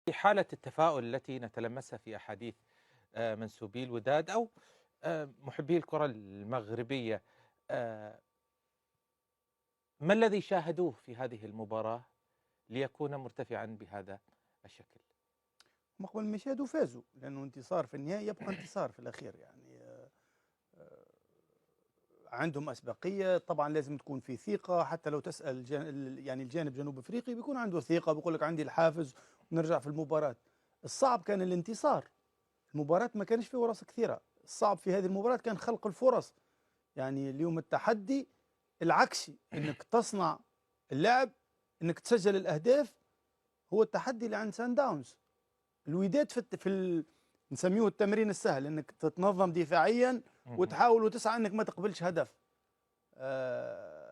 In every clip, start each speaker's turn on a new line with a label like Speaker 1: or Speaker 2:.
Speaker 1: في حالة التفاؤل التي نتلمسها في أحاديث منسوبي الوداد أو محبي الكرة المغربية، آآ ما الذي شاهدوه في هذه المباراة ليكون مرتفعًا بهذا الشكل؟
Speaker 2: هم قبل ما يشاهدوا فازوا، لأنه انتصار في النهاية يبقى انتصار في الأخير يعني عندهم أسبقية، طبعًا لازم تكون في ثقة، حتى لو تسأل يعني الجانب جنوب أفريقي بيكون عنده ثقة، بيقول لك عندي الحافز ونرجع في المباراة. الصعب كان الانتصار، المباراة ما كانش فيه فرص كثيرة، الصعب في هذه المباراة كان خلق الفرص، يعني اليوم التحدي العكسي، إنك تصنع اللعب، إنك تسجل الأهداف، هو التحدي اللي عند سان داونز. الوداد نسميه التمرين السهل، انك تتنظم دفاعيا
Speaker 1: اهم.
Speaker 2: وتحاول وتسعى انك ما تقبلش هدف.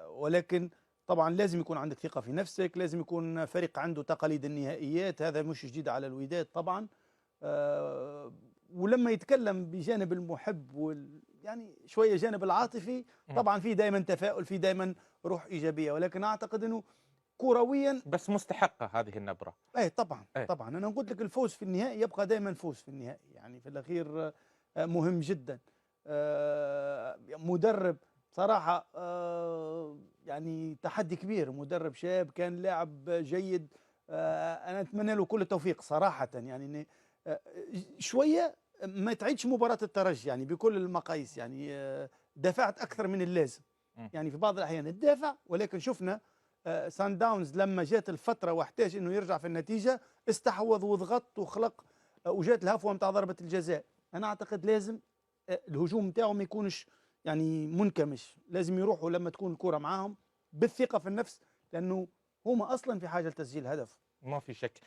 Speaker 2: ولكن طبعا لازم يكون عندك ثقة في نفسك، لازم يكون فريق عنده تقاليد النهائيات، هذا مش جديد على الوداد طبعا. آه ولما يتكلم بجانب المحب يعني شوية جانب العاطفي،
Speaker 1: إمم.
Speaker 2: طبعا في دائما تفاؤل، في دائما روح إيجابية، ولكن أعتقد أنه كرويا
Speaker 1: بس مستحقة هذه النبرة.
Speaker 2: أي طبعًا،
Speaker 1: إيه.
Speaker 2: طبعًا، أنا قُلت لك الفوز في النهائي يبقى دايمًا فوز في النهائي، يعني في الأخير مهم جدًا. مدرب بصراحة يعني تحدي كبير، مدرب شاب كان لاعب جيد. أنا أتمنى له كل التوفيق صراحةً، يعني إن آآ شوية ما تعيدش مباراة الترجي يعني بكل المقاييس، يعني دافعت أكثر من اللازم،
Speaker 1: إمم.
Speaker 2: يعني في بعض الأحيان تدافع ولكن شُفنا سان داونز لما جات الفتره واحتاج انه يرجع في النتيجه استحوذ وضغط وخلق وجات الهفوه نتاع ضربه الجزاء. انا اعتقد لازم الهجوم نتاعو ما يكونش يعني منكمش، لازم يروحوا لما تكون الكره معاهم بالثقه في النفس، لانه هما اصلا في حاجه لتسجيل هدف.
Speaker 1: ما في شك.